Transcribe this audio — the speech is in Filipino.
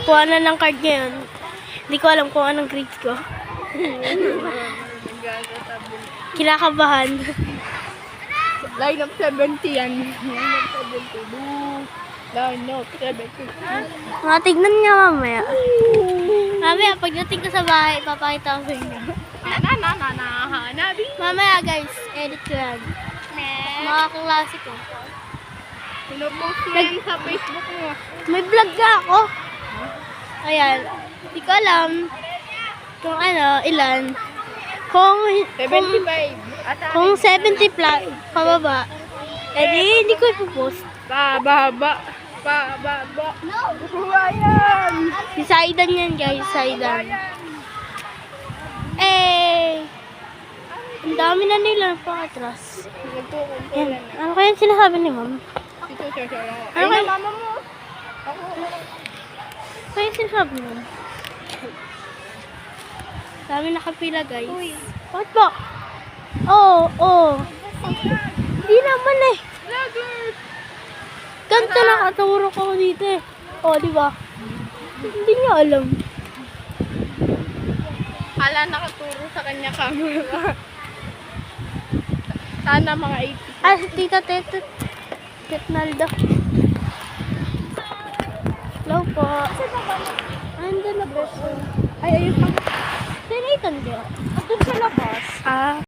Kuha na ng card ngayon. Hindi ko alam kung anong grades ko. Kinakabahan. Line of 70 yan. Line of 70. Line of 70. Mga tignan nga mamaya. Mamaya, pagdating ko sa bahay, papakita ko sa inyo. Hanabi. Mamaya guys, edit ko yan. Mga kaklase ko. Pinupost mo yan sa Facebook mo. May vlog ka ako. Ayan. Hindi ko alam kung ano, ilan. Kung 75. kung 70 plus, pababa. Eh di, hindi ko ipopost. Pababa. Ayan. Si Saidan yan guys, Saidan. Eh, ang dami na nila pang atras. Yan. Ano kaya sinasabi ni ma'am? Ito, siya. Ano kaya? Mama mo. Kaya sinasabi ni ma'am? Dami nakapila guys. Bakit ba? Oo. Hindi naman eh. Ganito nakaturo ko dito eh. Oh, di ba? Hindi niya alam. Hala nakaturo sa kanya camera. Sana mga 80. Ah, si Tita Tetnaldo. Hello po. Andun na po. Ay, ayun pa. Sinaitan niyo. Doon sa labas. Ah.